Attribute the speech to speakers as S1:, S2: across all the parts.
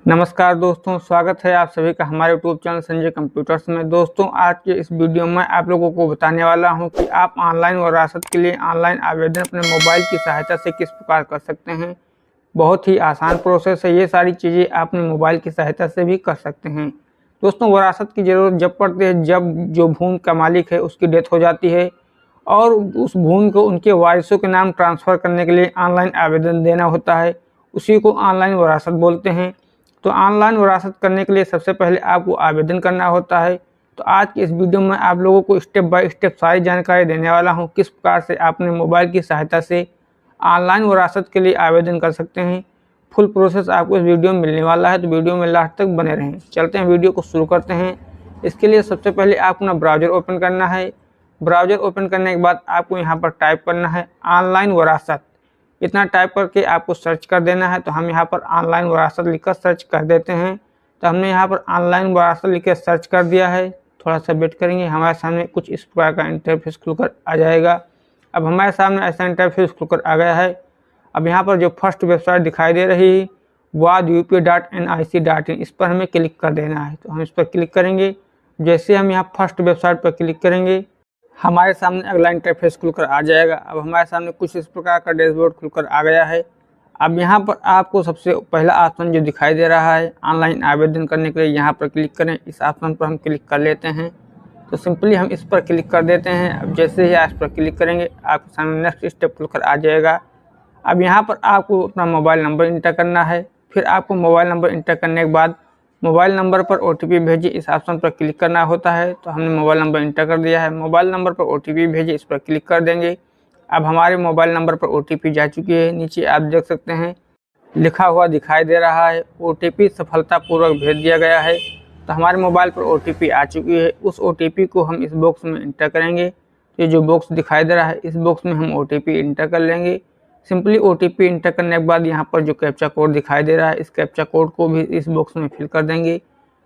S1: नमस्कार दोस्तों, स्वागत है आप सभी का हमारे यूट्यूब चैनल संजय कंप्यूटर्स में। दोस्तों, आज के इस वीडियो में आप लोगों को बताने वाला हूं कि आप ऑनलाइन वरासत के लिए ऑनलाइन आवेदन अपने मोबाइल की सहायता से किस प्रकार कर सकते हैं। बहुत ही आसान प्रोसेस है। ये सारी चीज़ें आप अपने मोबाइल की सहायता से भी कर सकते हैं। दोस्तों, वरासत की ज़रूरत जब पड़ती है जब जो भूमि का मालिक है उसकी डेथ हो जाती है और उस भूमि को उनके वारिसों के नाम ट्रांसफ़र करने के लिए ऑनलाइन आवेदन देना होता है। उसी को ऑनलाइन वरासत बोलते हैं। तो ऑनलाइन वरासत करने के लिए सबसे पहले आपको आवेदन करना होता है। तो आज की इस वीडियो में आप लोगों को स्टेप बाय स्टेप सारी जानकारी देने वाला हूं, किस प्रकार से आप अपने मोबाइल की सहायता से ऑनलाइन वरासत के लिए आवेदन कर सकते हैं। फुल प्रोसेस आपको इस वीडियो में मिलने वाला है, तो वीडियो में लास्ट तक बने रहें। चलते हैं, वीडियो को शुरू करते हैं। इसके लिए सबसे पहले आपको अपना ब्राउज़र ओपन करना है। ब्राउज़र ओपन करने के बाद आपको यहाँ पर टाइप करना है ऑनलाइन वरासत। इतना टाइप करके आपको सर्च कर देना है। तो हम यहाँ पर ऑनलाइन वरासत लिखकर सर्च कर देते हैं। तो हमने यहाँ पर ऑनलाइन वरासत लिखकर सर्च कर दिया है। थोड़ा सा वेट करेंगे, हमारे सामने कुछ इस प्रकार का इंटरफेस खुलकर आ जाएगा। अब हमारे सामने ऐसा इंटरफेस खुलकर आ गया है। अब यहाँ पर जो फर्स्ट वेबसाइट दिखाई दे रही है wadup.nic.in, इस पर हमें क्लिक कर देना है। तो हम इस पर क्लिक करेंगे। जैसे हम यहाँ फर्स्ट वेबसाइट पर क्लिक करेंगे, हमारे सामने अगला इंटरफेस खुलकर आ जाएगा। अब हमारे सामने कुछ इस प्रकार का डैशबोर्ड खुलकर आ गया है। अब यहाँ पर आपको सबसे पहला ऑप्शन जो दिखाई दे रहा है ऑनलाइन आवेदन करने के लिए, यहाँ पर क्लिक करें। इस ऑप्शन पर हम क्लिक कर लेते हैं। तो सिंपली हम इस पर क्लिक कर देते हैं। अब जैसे ही आप इस पर क्लिक करेंगे, आपके सामने नेक्स्ट स्टेप खुलकर आ जाएगा। अब यहाँ पर आपको अपना मोबाइल नंबर इंटर करना है। फिर आपको मोबाइल नंबर इंटर करने के बाद मोबाइल नंबर पर OTP भेजिए, इस ऑप्शन पर क्लिक करना होता है। तो हमने मोबाइल नंबर इंटर कर दिया है। मोबाइल नंबर पर OTP भेजिए, इस पर क्लिक कर देंगे। अब हमारे मोबाइल नंबर पर OTP जा चुकी है। नीचे आप देख सकते हैं लिखा हुआ दिखाई दे रहा है OTP सफलतापूर्वक भेज दिया गया है। तो हमारे मोबाइल पर OTP आ चुकी है। उस OTP को हम इस बॉक्स में इंटर करेंगे। ये जो बॉक्स दिखाई दे रहा है, इस बॉक्स में हम OTP इंटर कर लेंगे। सिंपली OTP इंटर करने के बाद यहाँ पर जो कैप्चा कोड दिखाई दे रहा है, इस कैप्चा कोड को भी इस बॉक्स में फिल कर देंगे।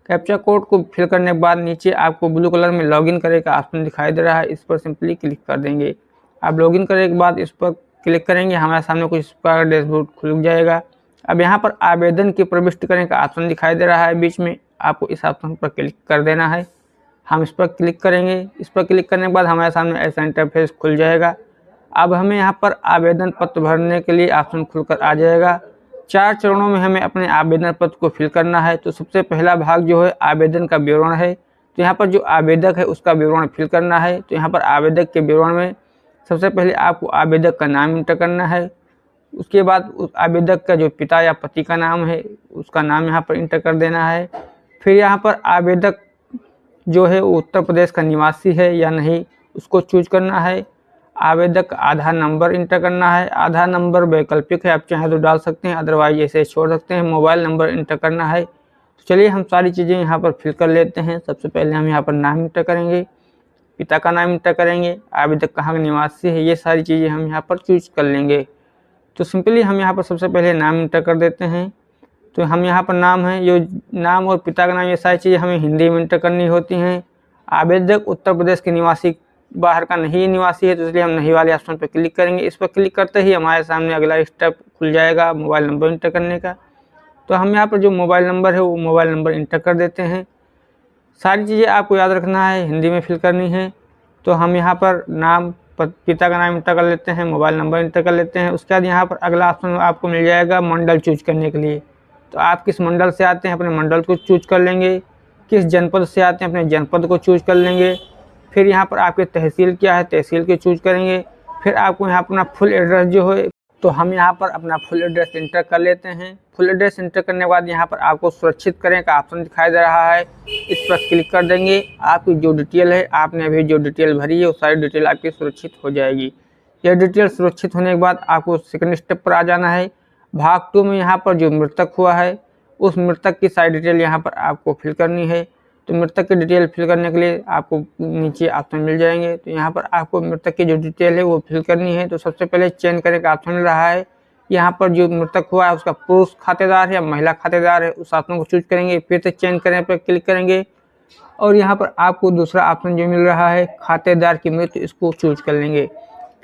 S1: कैप्चा कोड को फिल करने के बाद नीचे आपको ब्लू कलर में लॉगिन करे का ऑप्शन दिखाई दे रहा है, इस पर सिंपली क्लिक कर देंगे। आप लॉगिन करने के बाद इस पर क्लिक करेंगे, हमारे सामने कुछ इस प्रकार का डैशबोर्ड खुल जाएगा। अब यहाँ पर आवेदन की प्रविष्टि करने का ऑप्शन दिखाई दे रहा है बीच में, आपको इस ऑप्शन पर क्लिक कर देना है। हम इस पर क्लिक करेंगे। इस पर क्लिक करने के बाद हमारे सामने ऐसा इंटरफेस खुल जाएगा। अब हमें यहाँ पर आवेदन पत्र भरने के लिए ऑप्शन खुलकर आ जाएगा। 4 चरणों में हमें अपने आवेदन पत्र को फिल करना है। तो सबसे पहला भाग जो है आवेदन का विवरण है। तो यहाँ पर जो आवेदक है उसका विवरण फिल करना है। तो यहाँ पर आवेदक के विवरण में सबसे पहले आपको आवेदक का नाम इंटर करना है। उसके बाद उस आवेदक का जो पिता या पति का नाम है उसका नाम यहाँ पर इंटर कर देना है। फिर यहाँ पर आवेदक जो है उत्तर प्रदेश का निवासी है या नहीं उसको चूज करना है। आवेदक का आधार नंबर इंटर करना है। आधार नंबर वैकल्पिक है, आप चाहें तो डाल सकते हैं, अदरवाइज ऐसे छोड़ सकते हैं। मोबाइल नंबर इंटर करना है। तो चलिए हम सारी चीज़ें यहाँ पर फिल कर लेते हैं। सबसे पहले हम यहाँ पर नाम इंटर करेंगे, पिता का नाम इंटर करेंगे, आवेदक कहाँ का निवासी है, ये सारी चीज़ें हम यहाँ पर चूज कर लेंगे। तो सिंपली हम यहाँ पर सबसे पहले नाम इंटर कर देते हैं। तो हम यहाँ पर नाम है, जो नाम और पिता का नाम, ये सारी चीज़ें हमें हिंदी में इंटर करनी होती हैं। आवेदक उत्तर प्रदेश के निवासी, बाहर का नहीं निवासी है, तो इसलिए हम नहीं वाले ऑप्शन पर क्लिक करेंगे। इस पर क्लिक करते ही हमारे सामने अगला स्टेप खुल जाएगा मोबाइल नंबर इंटर करने का। तो हम यहाँ पर जो मोबाइल नंबर है वो मोबाइल नंबर इंटर कर देते हैं। सारी चीज़ें आपको याद रखना है, हिंदी में फिल करनी है। तो हम यहाँ पर नाम, पिता का नाम इंटर कर लेते हैं, मोबाइल नंबर इंटर कर लेते हैं। उसके बाद यहाँ पर अगला ऑप्शन आपको मिल जाएगा मंडल चूज करने के लिए। तो आप किस मंडल से आते हैं अपने मंडल को चूज कर लेंगे। किस जनपद से आते हैं अपने जनपद को चूज कर लेंगे। फिर यहाँ पर आपकी तहसील क्या है, तहसील के चूज करेंगे। फिर आपको यहाँ अपना फुल एड्रेस जो है, तो हम यहाँ पर अपना फुल एड्रेस इंटर कर लेते हैं। फुल एड्रेस इंटर करने के बाद यहाँ पर आपको सुरक्षित करें का ऑप्शन दिखाई दे रहा है, इस पर क्लिक कर देंगे। आपकी जो डिटेल है, आपने अभी जो डिटेल भरी है वो सारी डिटेल आपकी सुरक्षित हो जाएगी। यह डिटेल सुरक्षित होने के बाद आपको सेकंड स्टेप पर आ जाना है। भाग 2 में यहाँ पर जो मृतक हुआ है उस मृतक की सारी डिटेल यहाँ पर आपको फिल करनी है। तो मृतक की डिटेल फिल करने के लिए आपको नीचे ऑप्शन मिल जाएंगे। तो यहाँ पर आपको मृतक की जो डिटेल है वो फिल करनी है। तो सबसे पहले चयन करने का ऑप्शन मिल रहा है। यहाँ पर जो मृतक हुआ है उसका पुरुष खातेदार है या महिला खातेदार है, उस ऑप्शन को चूज करेंगे। फिर से चयन करने पर क्लिक करेंगे और यहाँ पर आपको दूसरा ऑप्शन जो मिल रहा है खातेदार की मृत्यु, इसको चूज कर लेंगे।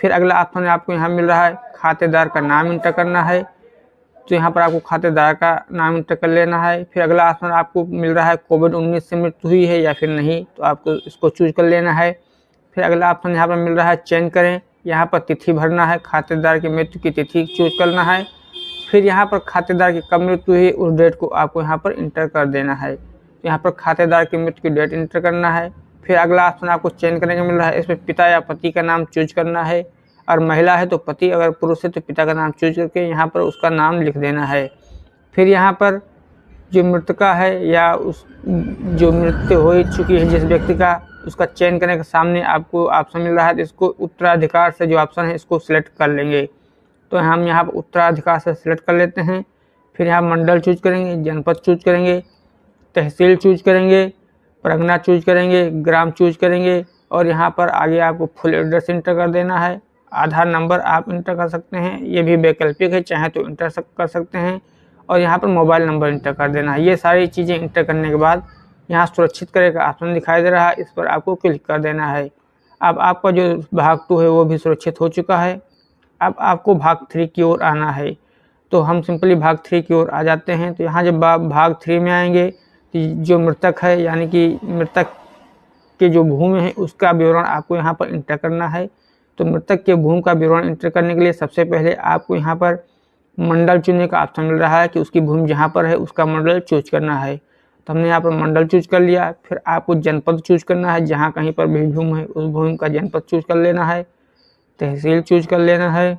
S1: फिर अगला ऑप्शन आपको यहाँ मिल रहा है खातेदार का नाम इंटर करना है। तो यहाँ पर आपको खातेदार का नाम इंटर कर लेना है। फिर अगला ऑप्शन आपको मिल रहा है कोविड-19 से मृत्यु हुई है या फिर नहीं, तो आपको इसको चूज कर लेना है। फिर अगला ऑप्शन यहाँ पर मिल रहा है चयन करें, यहाँ पर तिथि भरना है, खातेदार की मृत्यु की तिथि चूज करना है। फिर यहाँ पर खातेदार की कब मृत्यु हुई उस डेट को आपको यहाँ पर इंटर कर देना है। तो यहाँ पर खातेदार की मृत्यु की डेट इंटर करना है। फिर अगला ऑप्शन आपको चयन करने का मिल रहा है, इसमें पिता या पति का नाम चूज करना है, और महिला है तो पति, अगर पुरुष है तो पिता का नाम चूज करके यहाँ पर उसका नाम लिख देना है। फिर यहाँ पर जो मृतका है या उस जो मृत्यु हो चुकी है जिस व्यक्ति का, उसका चयन करने के सामने आपको ऑप्शन मिल रहा है, तो इसको उत्तराधिकार से जो ऑप्शन है इसको सिलेक्ट कर लेंगे। तो हम यहाँ पर उत्तराधिकार से सिलेक्ट कर लेते हैं। फिर यहाँ मंडल चूज करेंगे, जनपद चूज करेंगे, तहसील चूज करेंगे, परगना चूज करेंगे, ग्राम चूज करेंगे, और यहाँ पर आगे आपको फुल एड्रेस इंटर कर देना है। आधार नंबर आप इंटर कर सकते हैं, ये भी वैकल्पिक है, चाहे तो इंटर कर सकते हैं, और यहाँ पर मोबाइल नंबर इंटर कर देना है। ये सारी चीज़ें इंटर करने के बाद यहाँ सुरक्षित करे का ऑप्शन दिखाई दे रहा है, इस पर आपको क्लिक कर देना है। अब आपका जो भाग 2 है वो भी सुरक्षित हो चुका है। अब आपको भाग 3 की ओर आना है, तो हम सिंपली भाग 3 की ओर आ जाते हैं। तो यहाँ जब आप भाग 3 में आएंगे, जो मृतक है यानी कि मृतक के जो भूमि है उसका विवरण आपको यहाँ पर इंटर करना है। तो मृतक के भूमि का विवरण इंटर करने के लिए सबसे पहले आपको यहाँ पर मंडल चुनने का ऑप्शन मिल रहा है कि उसकी भूमि जहाँ पर है उसका मंडल चूज करना है। तो हमने यहाँ पर मंडल चूज कर लिया। फिर आपको जनपद चूज करना है, जहाँ कहीं पर भी भूमि है उस भूमि का जनपद चूज कर लेना है। तहसील चूज कर लेना है।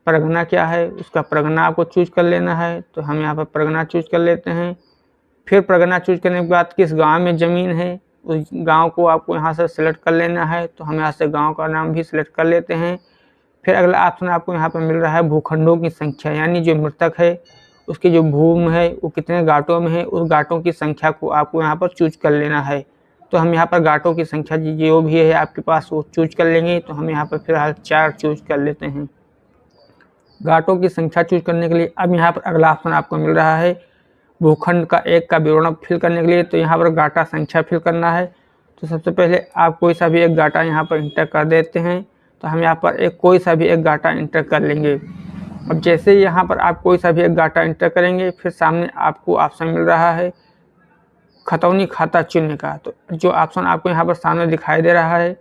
S1: परगना क्या है उसका परगना आपको चूज कर लेना है, तो हम यहाँ पर परगना चूज कर लेते हैं। फिर परगना चूज करने के बाद किस गांव में ज़मीन है उस गांव को आपको यहाँ से सिलेक्ट कर लेना है, तो हम यहाँ से गांव का नाम भी सिलेक्ट कर लेते हैं। फिर अगला ऑप्शन आपको यहाँ पर मिल रहा है भूखंडों की संख्या, यानी जो मृतक है उसकी जो भूमि है वो कितने घाटों में है, उस घाटों की संख्या को आपको यहाँ पर चूज कर लेना है। तो हम यहाँ पर घाटों की संख्या जो भी है आपके पास वो चूज कर लेंगे। तो हम यहाँ पर फिलहाल 4 चूज कर लेते हैं। घाटों की संख्या चूज करने के लिए अब यहाँ पर अगला ऑप्शन आपको मिल रहा है भूखंड का 1 का विवरण फिल करने के लिए। तो यहाँ पर घाटा संख्या फिल करना है। तो सबसे पहले आप कोई सा भी एक घाटा यहाँ पर इंटर कर देते हैं। तो हम यहाँ पर कोई सा भी एक घाटा इंटर कर लेंगे। अब जैसे ही यहाँ पर आप कोई सा भी एक घाटा इंटर करेंगे, फिर सामने आपको ऑप्शन मिल रहा है खतौनी खाता चुनने का। तो जो ऑप्शन आपको यहाँ पर सामने दिखाई दे रहा है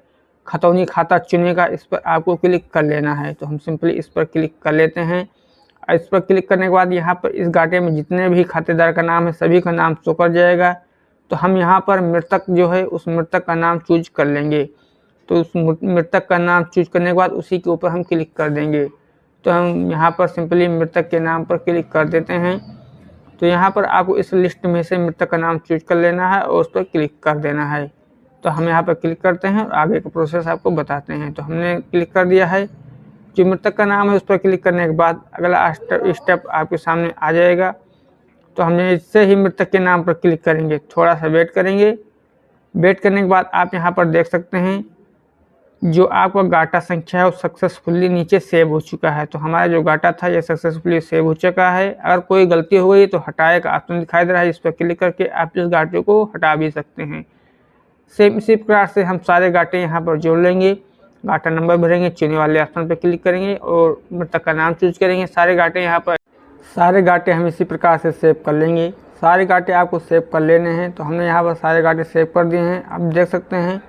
S1: खतौनी खाता चुनने का, इस पर आपको क्लिक कर लेना है। तो हम सिंपली इस पर क्लिक कर लेते हैं। इस पर क्लिक करने के बाद यहाँ पर इस घाटे में जितने भी खातेदार का नाम है सभी का नाम शो कर जाएगा। तो हम यहाँ पर मृतक जो है उस मृतक का नाम चूज कर लेंगे। तो उस मृतक का नाम चूज करने के बाद उसी के ऊपर हम क्लिक कर देंगे। तो हम यहाँ पर सिंपली मृतक के नाम पर क्लिक कर देते हैं। तो यहाँ पर आपको इस लिस्ट में से मृतक का नाम चूज कर लेना है और उस पर क्लिक कर देना है। तो हम यहाँ पर क्लिक करते हैं और आगे का प्रोसेस आपको बताते हैं। तो हमने क्लिक कर दिया है, जो मृतक का नाम है उस पर क्लिक करने के बाद अगला स्टेप आपके सामने आ जाएगा। तो हमने इससे ही मृतक के नाम पर क्लिक करेंगे, थोड़ा सा वेट करेंगे। वेट करने के बाद आप यहाँ पर देख सकते हैं जो आपका घाटा संख्या है वो सक्सेसफुली नीचे सेव हो चुका है। तो हमारा जो घाटा था ये सक्सेसफुली सेव हो चुका है। अगर कोई गलती हो गई तो हटाए का ऑप्शन दिखाई दे रहा है, इस पर क्लिक करके आप इस घाटे को हटा भी सकते हैं। सेम इसी प्रकार से हम सारे घाटे यहाँ पर जोड़ लेंगे। घाटा नंबर भरेंगे, चुने वाले ऑप्शन पर क्लिक करेंगे और मृतक का नाम चूज करेंगे। सारे घाटे यहाँ पर सारे घाटे हम इसी प्रकार से सेव कर लेंगे। सारे घाटे आपको सेव कर लेने हैं। तो हमने यहाँ पर सारे घाटे सेव कर दिए हैं। अब देख सकते हैं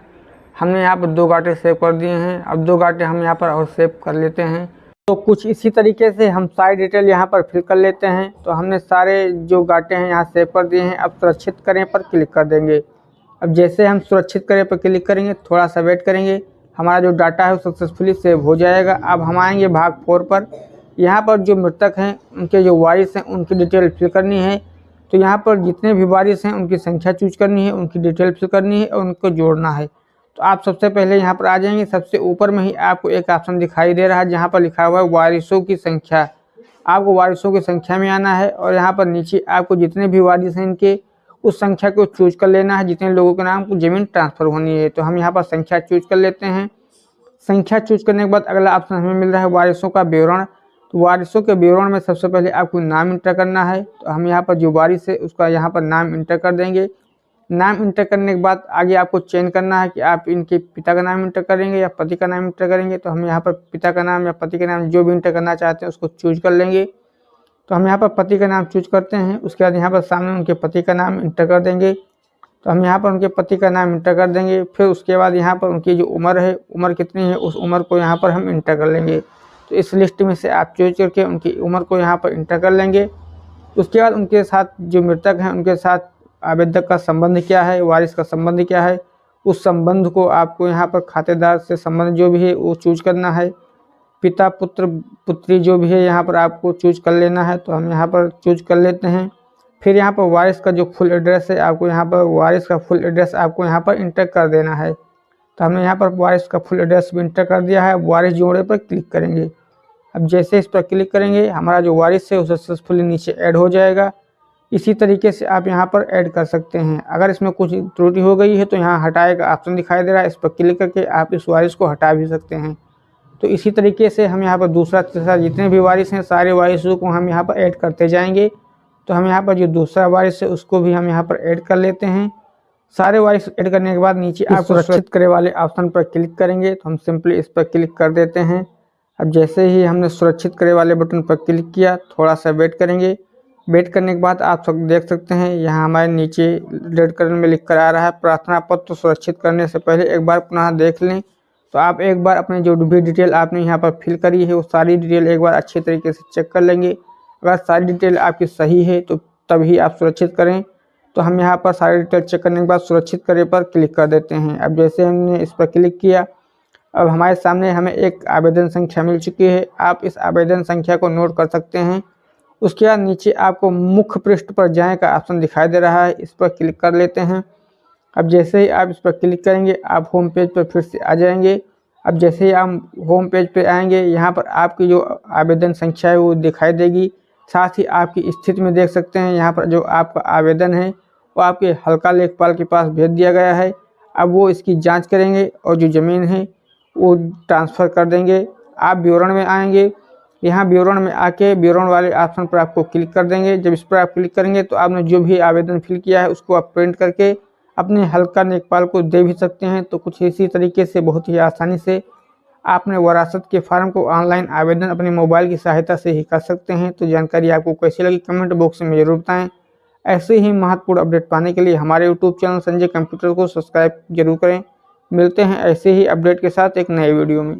S1: हमने यहाँ पर 2 घाटे सेव कर दिए हैं। अब 2 घाटे हम यहाँ पर और सेव कर लेते हैं। तो कुछ इसी तरीके से हम सारी डिटेल यहाँ पर फिल कर लेते हैं। तो हमने सारे जो घाटे हैं यहाँ सेव कर दिए हैं। अब सुरक्षित करें पर क्लिक कर देंगे। अब जैसे हम सुरक्षित करें पर क्लिक करेंगे, थोड़ा सा वेट करेंगे, हमारा जो डाटा है वो सक्सेसफुली सेव हो जाएगा। अब हम आएंगे भाग 4 पर। यहाँ पर जो मृतक हैं उनके जो वारिस हैं उनकी डिटेल फिल करनी है। तो यहाँ पर जितने भी वारिस हैं उनकी संख्या चूज करनी है, उनकी डिटेल फिल करनी है और उनको जोड़ना है। तो आप सबसे पहले यहाँ पर आ जाएंगे। सबसे ऊपर में ही आपको एक ऑप्शन दिखाई दे रहा है जहाँ पर लिखा हुआ है वारिसों की संख्या। आपको वारिसों की संख्या में आना है और यहाँ पर नीचे आपको जितने भी वारिस हैं इनके उस संख्या को चूज कर लेना है, जितने लोगों के नाम को जमीन ट्रांसफर होनी है। तो हम यहाँ पर संख्या चूज कर लेते हैं। संख्या चूज करने के बाद अगला ऑप्शन हमें मिल रहा है वारिसों का विवरण। तो वारिसों के विवरण में सबसे पहले आपको नाम इंटर करना है। तो हम यहाँ पर जो वारिस है उसका यहाँ पर नाम इंटर कर देंगे। नाम इंटर करने के बाद आगे आपको चयन करना है कि आप इनके पिता का नाम इंटर करेंगे या पति का नाम इंटर करेंगे। तो हम यहाँ पर पिता का नाम या पति का नाम जो भी इंटर करना चाहते हैं उसको चूज कर लेंगे। तो हम यहाँ पर पति का नाम चूज करते हैं। उसके बाद यहाँ पर सामने उनके पति का नाम इंटर कर देंगे। तो हम यहाँ पर उनके पति का नाम इंटर कर देंगे। फिर उसके बाद यहाँ पर उनकी जो उम्र है, उम्र कितनी है, उस उम्र को यहाँ पर हम इंटर कर लेंगे। तो इस लिस्ट में से आप चूज करके उनकी उम्र को यहाँ पर इंटर कर लेंगे। उसके बाद उनके साथ जो मृतक हैं उनके साथ आवेदक का संबंध क्या है, वारिस का संबंध क्या है, उस संबंध को आपको यहाँ पर खातेदार से संबंध जो भी है वो चूज करना है। पिता पुत्र पुत्री जो भी है यहाँ पर आपको चूज कर लेना है। तो हम यहाँ पर चूज कर लेते हैं। फिर यहाँ पर वारिस का जो फुल एड्रेस है, आपको यहाँ पर वारिस का फुल एड्रेस आपको यहाँ पर इंटर कर देना है। तो हमने यहाँ पर वारिस का फुल एड्रेस भी इंटर कर दिया है। वारिस जोड़े पर क्लिक करेंगे। अब जैसे इस पर क्लिक करेंगे हमारा जो वारिस है वो सक्सेसफुली नीचे ऐड हो जाएगा। इसी तरीके से आप यहाँ पर ऐड कर सकते हैं। अगर इसमें कुछ त्रुटि हो गई है तो यहाँ हटाए का ऑप्शन दिखाई दे रहा है, इस पर क्लिक करके आप इस वारिस को हटा भी सकते हैं। तो इसी तरीके से हम यहाँ पर दूसरा तीसरा जितने भी वारिस हैं सारे वारिसों को हम यहाँ पर ऐड करते जाएंगे। तो हम यहाँ पर जो दूसरा वारिस है उसको भी हम यहाँ पर ऐड कर लेते हैं। सारे वारिस ऐड करने के बाद नीचे आप सुरक्षित करे वाले ऑप्शन पर क्लिक करेंगे। तो हम सिंपली इस पर क्लिक कर देते हैं। अब जैसे ही हमने सुरक्षित करे वाले बटन पर क्लिक किया, थोड़ा सा वेट करेंगे। वेट करने के बाद आप सब देख सकते हैं यहाँ हमारे नीचे रेड कलर में लिख कर आ रहा है, प्रार्थना पत्र सुरक्षित करने से पहले एक बार पुनः देख लें। तो आप एक बार अपने जो भी डिटेल आपने यहाँ पर फिल करी है वो सारी डिटेल एक बार अच्छे तरीके से चेक कर लेंगे। अगर सारी डिटेल आपकी सही है तो तभी आप सुरक्षित करें। तो हम यहाँ पर सारी डिटेल चेक करने के बाद सुरक्षित करे पर क्लिक कर देते हैं। अब जैसे हमने इस पर क्लिक किया, अब हमारे सामने हमें एक आवेदन संख्या मिल चुकी है। आप इस आवेदन संख्या को नोट कर सकते हैं। उसके बाद नीचे आपको मुख्य पृष्ठ पर जाएं का ऑप्शन दिखाई दे रहा है, इस पर क्लिक कर लेते हैं। अब जैसे ही आप इस पर क्लिक करेंगे आप होम पेज पर फिर से आ जाएंगे। अब जैसे ही आप होम पेज पर आएंगे यहाँ पर आपकी जो आवेदन संख्या है वो दिखाई देगी। साथ ही आपकी स्थिति में देख सकते हैं यहाँ पर जो आपका आवेदन है वो आपके हल्का लेखपाल के पास भेज दिया गया है। अब वो इसकी जाँच करेंगे और जो ज़मीन है वो ट्रांसफ़र कर देंगे। आप विवरण में आएंगे, यहाँ विवरण में आके विवरण वाले ऑप्शन पर आपको क्लिक कर देंगे। जब इस पर आप क्लिक करेंगे तो आपने जो भी आवेदन फिल किया है उसको आप प्रिंट करके अपने हल्का लेखपाल को दे भी सकते हैं। तो कुछ इसी तरीके से बहुत ही आसानी से आपने वरासत के फार्म को ऑनलाइन आवेदन अपने मोबाइल की सहायता से ही कर सकते हैं। तो जानकारी आपको कैसी लगी कमेंट बॉक्स में ज़रूर बताएँ। ऐसे ही महत्वपूर्ण अपडेट पाने के लिए हमारे यूट्यूब चैनल संजय कंप्यूटर को सब्सक्राइब जरूर करें। मिलते हैं ऐसे ही अपडेट के साथ एक नए वीडियो में।